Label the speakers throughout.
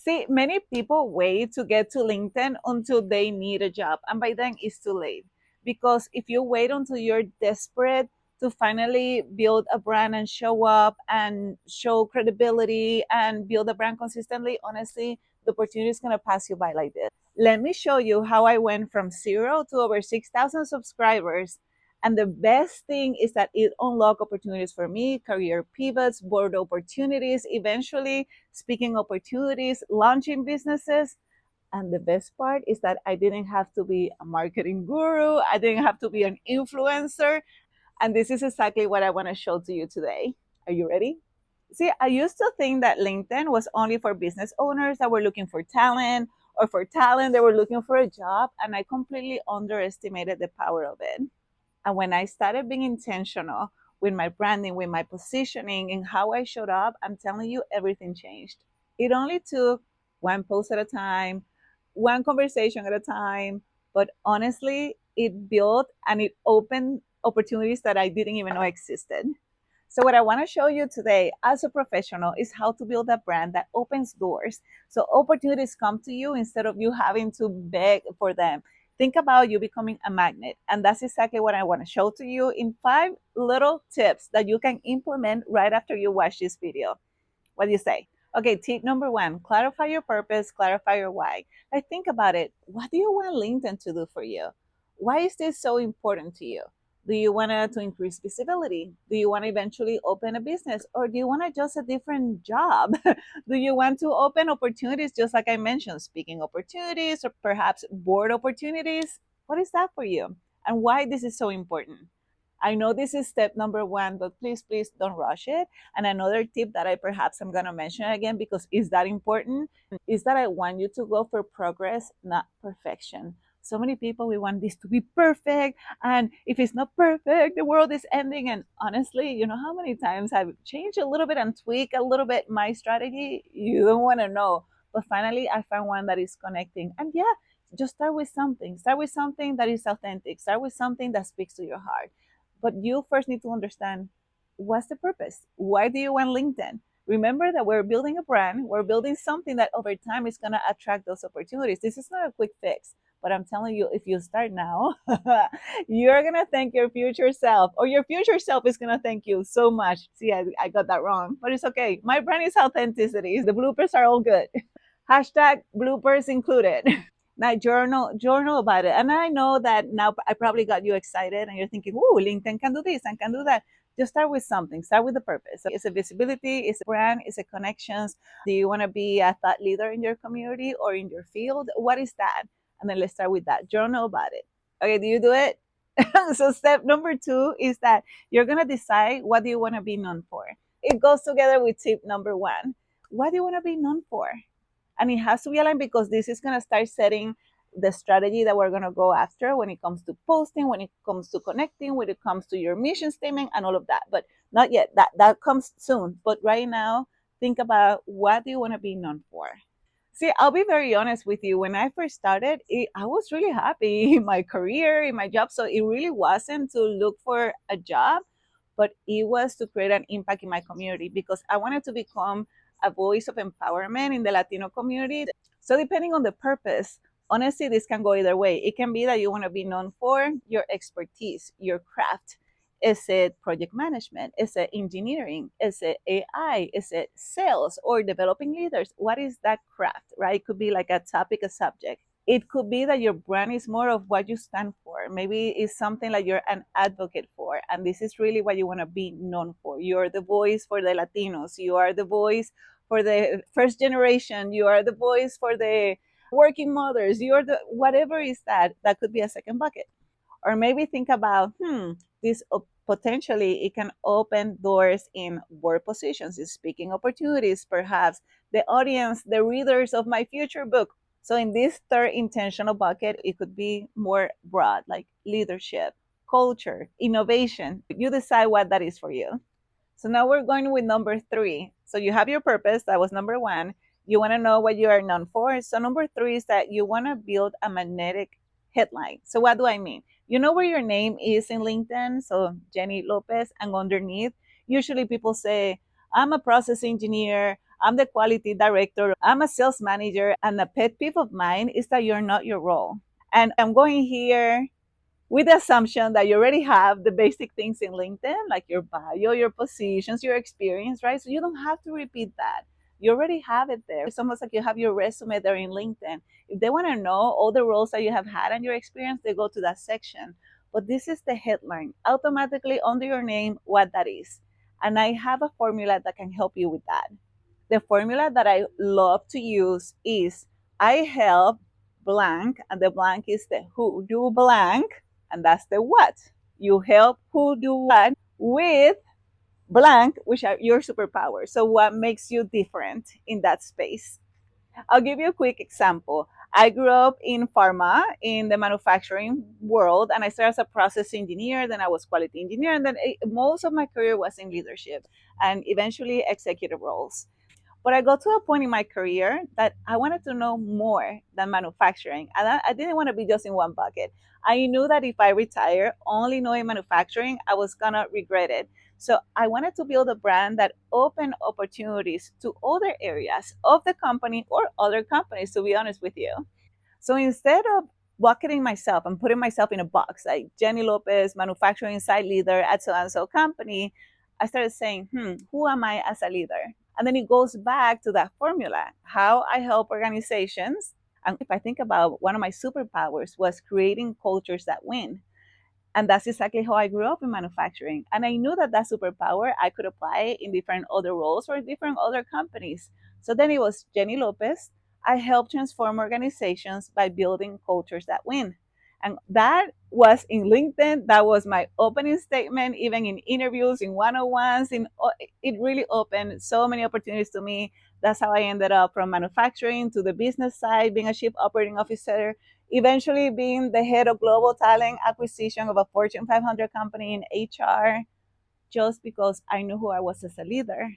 Speaker 1: See, many people wait to get to LinkedIn until they need a job, and by then it's too late. Because if you wait until you're desperate to finally build a brand and show up and show credibility and build a brand consistently, honestly, the opportunity is going to pass you by like this. Let me show you how I went from zero to over 6,000 subscribers. And the best thing is that it unlocked opportunities for me, career pivots, board opportunities, eventually speaking opportunities, launching businesses. And the best part is that I didn't have to be a marketing guru, I didn't have to be an influencer. And this is exactly what I want to show to you today. Are you ready? See, I used to think that LinkedIn was only for business owners that were looking for talent, or for talent that were looking for a job. And I completely underestimated the power of it. And when I started being intentional with my branding, with my positioning, and how I showed up, I'm telling you, everything changed. It only took one post at a time, one conversation at a time. But honestly, it built and it opened opportunities that I didn't even know existed. So, what I want to show you today as a professional is how to build a brand that opens doors. So, opportunities come to you instead of you having to beg for them. Think about you becoming a magnet. And that's exactly what I want to show to you in 5 little tips that you can implement right after you watch this video. What do you say? Okay, tip number one, clarify your purpose, clarify your why. Like, think about it. What do you want LinkedIn to do for you? Why is this so important to you? Do you want to increase visibility? Do you want to eventually open a business? Or do you want to just a different job? Do you want to open opportunities, just like I mentioned, speaking opportunities or perhaps board opportunities? What is that for you? And why this is so important? I know this is step number one, but please don't rush it. And another tip that I perhaps I'm going to mention again because is that important is that I want you to go for progress, not perfection. So many people, we want this to be perfect. And if it's not perfect, the world is ending. And honestly, you know how many times I've changed a little bit and tweaked a little bit my strategy? You don't want to know. But finally, I found one that is connecting. And yeah, just start with something. Start with something that is authentic. Start with something that speaks to your heart. But you first need to understand what's the purpose? Why do you want LinkedIn? Remember that we're building a brand, we're building something that over time is going to attract those opportunities. This is not a quick fix, but I'm telling you, if you start now, you're going to thank your future self, or your future self is going to thank you so much. See, I got that wrong, but it's okay. My brand is authenticity. The bloopers are all good. Hashtag bloopers included. Now journal about it. And I know that now I probably got you excited and you're thinking, "Ooh, LinkedIn can do this and can do that." Just start with something. Start with the purpose. So it's a visibility, it's a brand, it's a connections. Do you want to be a thought leader in your community or in your field? What is that? And then let's start with that. Journal about it. Okay, do you do it? So step number two is that you're gonna decide what do you want to be known for. It goes together with tip number one. What do you want to be known for? And it has to be aligned because this is going to start setting the strategy that we're going to go after when it comes to posting, when it comes to connecting, when it comes to your mission statement and all of that. But not yet. That comes soon. But right now, think about what do you want to be known for. See, I'll be very honest with you. When I first started, I was really happy in my career, in my job. So it really wasn't to look for a job, but it was to create an impact in my community because I wanted to become a voice of empowerment in the Latino community. So depending on the purpose, honestly, this can go either way. It can be that you want to be known for your expertise, your craft. Is it project management? Is it engineering? Is it AI? Is it sales or developing leaders? What is that craft, right? It could be like a topic, a subject. It could be that your brand is more of what you stand for. Maybe it's something like you're an advocate for, and this is really what you want to be known for. You're the voice for the Latinos. You are the voice for the first generation. You are the voice for the working mothers. You're the whatever is that. That could be a second bucket. Or maybe think about, this potentially it can open doors in board positions, in speaking opportunities, perhaps the audience, the readers of my future book. So in this third intentional bucket, it could be more broad, like leadership, culture, innovation. You decide what that is for you. So now we're going with number three. So you have your purpose. That was number one. You want to know what you are known for. So number three is that you want to build a magnetic headline. So what do I mean? You know where your name is in LinkedIn? So Jenny Lopez, and underneath, usually people say, I'm a process engineer, I'm the quality director, I'm a sales manager, and a pet peeve of mine is that you're not your role. And I'm going here with the assumption that you already have the basic things in LinkedIn, like your bio, your positions, your experience, right? So you don't have to repeat that. You already have it there. It's almost like you have your resume there in LinkedIn. If they want to know all the roles that you have had and your experience, they go to that section. But this is the headline, automatically under your name, what that is. And I have a formula that can help you with that. The formula that I love to use is I help blank, and the blank is the who do blank, and that's the what. You help who do what with blank, which are your superpowers. So, what makes you different in that space? I'll give you a quick example. I grew up in pharma, in the manufacturing world, and I started as a process engineer, then I was quality engineer, and then most of my career was in leadership and eventually executive roles. But I got to a point in my career that I wanted to know more than manufacturing. And I didn't want to be just in one bucket. I knew that if I retire only knowing manufacturing, I was going to regret it. So I wanted to build a brand that opened opportunities to other areas of the company or other companies, to be honest with you. So instead of bucketing myself and putting myself in a box, like Jenny Lopez, manufacturing site leader at so and so company, I started saying, who am I as a leader? And then it goes back to that formula, how I help organizations. And if I think about one of my superpowers was creating cultures that win. And that's exactly how I grew up in manufacturing. And I knew that that superpower I could apply in different other roles or different other companies. So then it was Jenny Lopez. I help transform organizations by building cultures that win. And that was in LinkedIn. That was my opening statement, even in interviews, in one-on-ones. It really opened so many opportunities to me. That's how I ended up from manufacturing to the business side, being a chief operating officer, eventually being the head of global talent acquisition of a Fortune 500 company in HR, just because I knew who I was as a leader.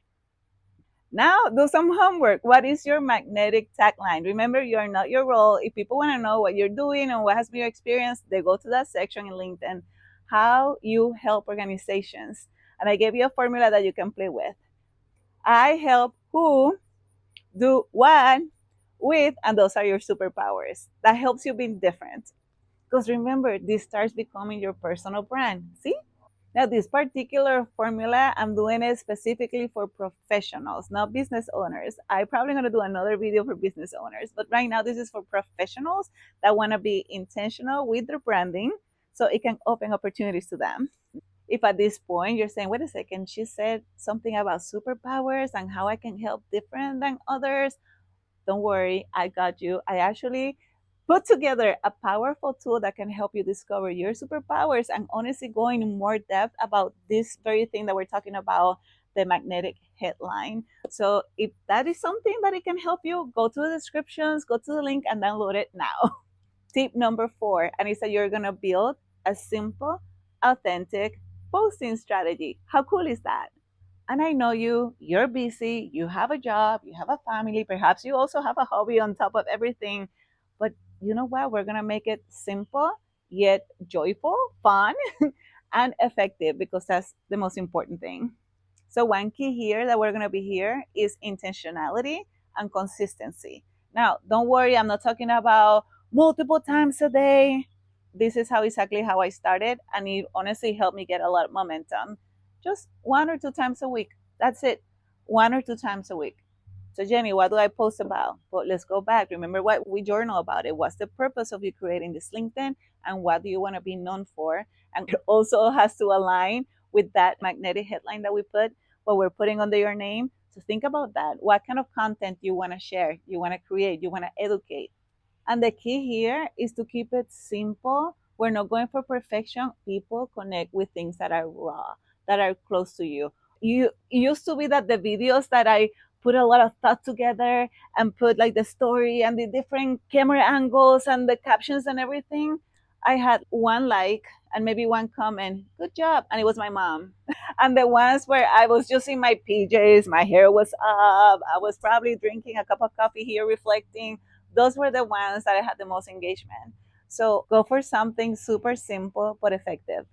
Speaker 1: Now, do some homework. What is your magnetic tagline? Remember, you are not your role. If people want to know what you're doing and what has been your experience, they go to that section in LinkedIn, how you help organizations. And I gave you a formula that you can play with. I help who do what with, and those are your superpowers. That helps you be different. Because remember, this starts becoming your personal brand. See? Now, this particular formula, I'm doing it specifically for professionals, not business owners. I'm probably going to do another video for business owners, but right now, this is for professionals that want to be intentional with their branding so it can open opportunities to them. If at this point you're saying, wait a second, she said something about superpowers and how I can help different than others, don't worry, I got you. I actually put together a powerful tool that can help you discover your superpowers and honestly go in more depth about this very thing that we're talking about, the magnetic headline. So if that is something that it can help you, go to the descriptions, go to the link and download it now. Tip number 4, and it's that you're gonna build a simple, authentic posting strategy. How cool is that? And I know you're busy, you have a job, you have a family, perhaps you also have a hobby on top of everything. But you know what? We're going to make it simple, yet joyful, fun, and effective because that's the most important thing. So, one key here that we're going to be here is intentionality and consistency. Now, don't worry, I'm not talking about multiple times a day. This is how exactly how I started, and it honestly helped me get a lot of momentum. Just 1 or 2 times a week. That's it. 1 or 2 times a week. So, Jenny, what do I post about? Well, let's go back. Remember what we journal about it. What's the purpose of you creating this LinkedIn, and what do you want to be known for? And it also has to align with that magnetic headline that we put, what we're putting under your name. So think about that. What kind of content you want to share, you want to create, you want to educate. And the key here is to keep it simple. We're not going for perfection. People connect with things that are raw, that are close to you. It used to be that the videos that I put a lot of thought together and put like the story and the different camera angles and the captions and everything, I had one like and maybe one comment, good job. And it was my mom. And the ones where I was just in my PJs, my hair was up, I was probably drinking a cup of coffee here, reflecting. Those were the ones that I had the most engagement. So go for something super simple but effective.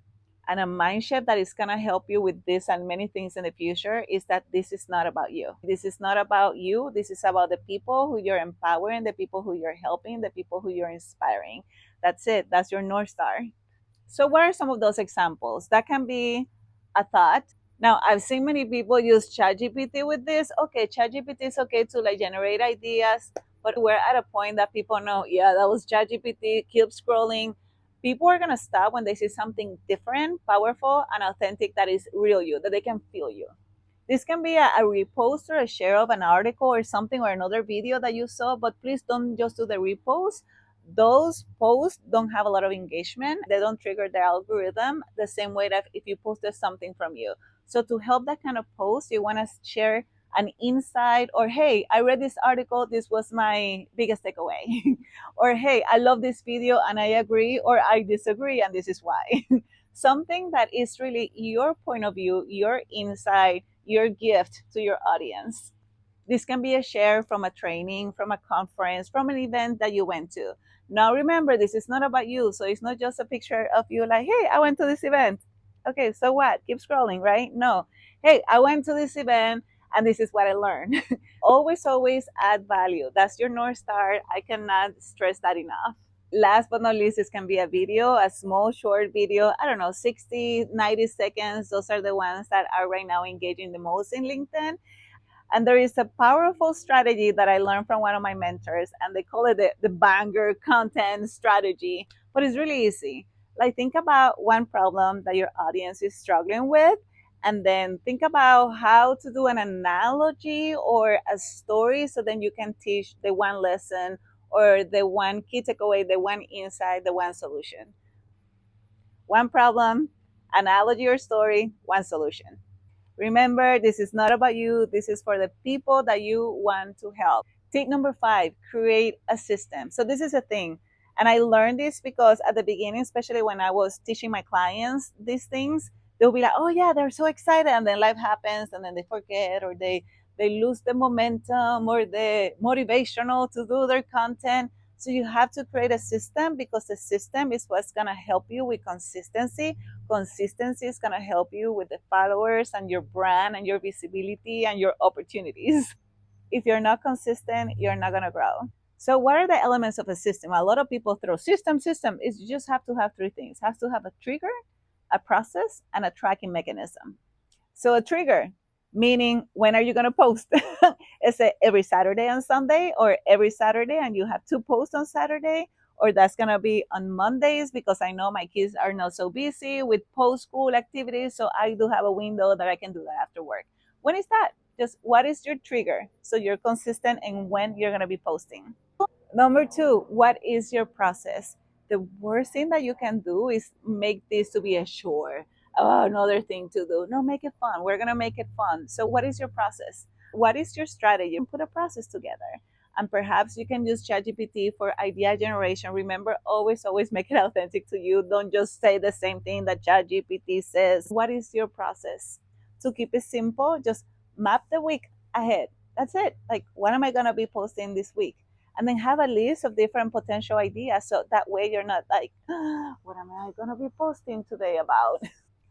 Speaker 1: and a mind shift that is going to help you with this and many things in the future is that this is not about you. This is not about you. This is about the people who you're empowering, the people who you're helping, the people who you're inspiring. That's it. That's your North Star. So, what are some of those examples? That can be a thought. Now, I've seen many people use ChatGPT with this. Okay, ChatGPT is okay to like generate ideas, but we're at a point that people know, yeah, that was ChatGPT. Keep scrolling. People are gonna stop when they see something different, powerful, and authentic that is real you, that they can feel you. This can be a repost or a share of an article or something or another video that you saw, but please don't just do the repost. Those posts don't have a lot of engagement. They don't trigger the algorithm the same way that if you posted something from you. So to help that kind of post, you want to share an insight or, hey, I read this article. This was my biggest takeaway. Or, hey, I love this video and I agree or I disagree and this is why. Something that is really your point of view, your insight, your gift to your audience. This can be a share from a training, from a conference, from an event that you went to. Now, remember, this is not about you. So it's not just a picture of you like, hey, I went to this event. Okay, so what? Keep scrolling, right? No. Hey, I went to this event and this is what I learned. Always, always add value. That's your North Star. I cannot stress that enough. Last but not least, this can be a video, a small short video. I don't know, 60, 90 seconds. Those are the ones that are right now engaging the most in LinkedIn. And there is a powerful strategy that I learned from one of my mentors, and they call it the banger content strategy. But it's really easy. Like, think about one problem that your audience is struggling with, and then think about how to do an analogy or a story so then you can teach the one lesson or the one key takeaway, the one insight, the one solution. One problem, analogy or story, one solution. Remember, this is not about you. This is for the people that you want to help. Tip number 5, create a system. So this is a thing. And I learned this because at the beginning, especially when I was teaching my clients these things, they'll be like, oh yeah, they're so excited. And then life happens and then they forget or they lose the momentum or the motivational to do their content. So you have to create a system because the system is what's going to help you with consistency. Consistency is going to help you with the followers and your brand and your visibility and your opportunities. If you're not consistent, you're not going to grow. So what are the elements of a system? A lot of people throw system is you just have to have three things. It has to have a trigger, a process, and a tracking mechanism. So a trigger, meaning when are you going to post? Is it every Saturday and Sunday, or every Saturday and you have two posts on Saturday? Or that's going to be on Mondays because I know my kids are not so busy with post school activities. So I do have a window that I can do that after work. When is that? Just what is your trigger? So you're consistent in when you're going to be posting. Number two, what is your process? The worst thing that you can do is make this to be a chore. Oh, another thing to do. No, make it fun. We're going to make it fun. So, what is your process? What is your strategy? Put a process together. And perhaps you can use ChatGPT for idea generation. Remember, always, always make it authentic to you. Don't just say the same thing that ChatGPT says. What is your process? To keep it simple, just map the week ahead. That's it. Like, what am I going to be posting this week? And then have a list of different potential ideas so that way you're not like, what am I going to be posting today about?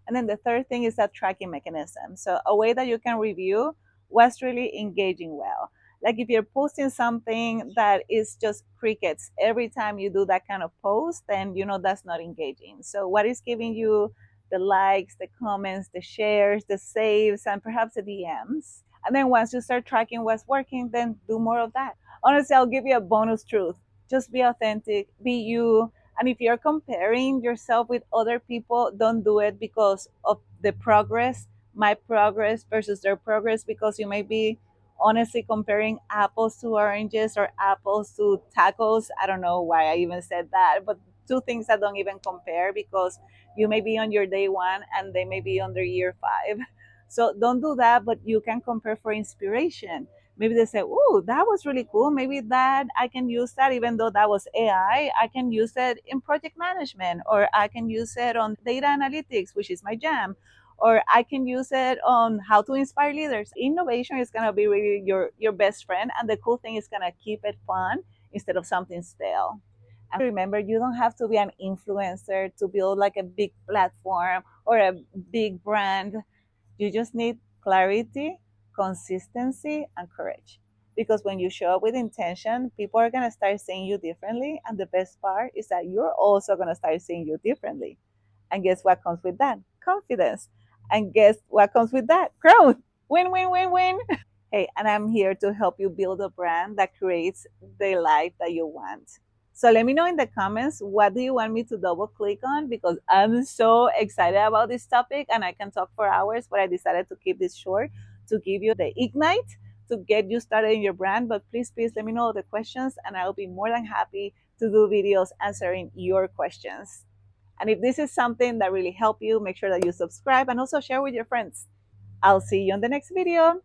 Speaker 1: And then the third thing is that tracking mechanism. So a way that you can review what's really engaging well. Like if you're posting something that is just crickets every time you do that kind of post, then you know that's not engaging. So what is giving you the likes, the comments, the shares, the saves, and perhaps the DMs? And then once you start tracking what's working, then do more of that. Honestly, I'll give you a bonus truth. Just be authentic, be you, and if you're comparing yourself with other people, don't do it because of the progress, my progress versus their progress, because you may be honestly comparing apples to oranges or apples to tacos. I don't know why I even said that, but two things that don't even compare because you may be on your day one and they may be on their year 5. So don't do that, but you can compare for inspiration. Maybe they say, "Oh, that was really cool. Maybe that I can use that, even though that was AI. I can use it in project management, or I can use it on data analytics, which is my jam, or I can use it on how to inspire leaders." Innovation is gonna be really your best friend, and the cool thing is gonna keep it fun instead of something stale. And remember, you don't have to be an influencer to build like a big platform or a big brand. You just need clarity, consistency, and courage. Because when you show up with intention, people are going to start seeing you differently. And the best part is that you're also going to start seeing you differently. And guess what comes with that? Confidence. And guess what comes with that? Growth. Win, win, win, win. Hey, and I'm here to help you build a brand that creates the life that you want. So let me know in the comments, what do you want me to double click on, because I'm so excited about this topic and I can talk for hours, but I decided to keep this short to give you the ignite to get you started in your brand. But please let me know the questions and I'll be more than happy to do videos answering your questions. And if this is something that really helped you, make sure that you subscribe and also share with your friends. I'll see you on the next video.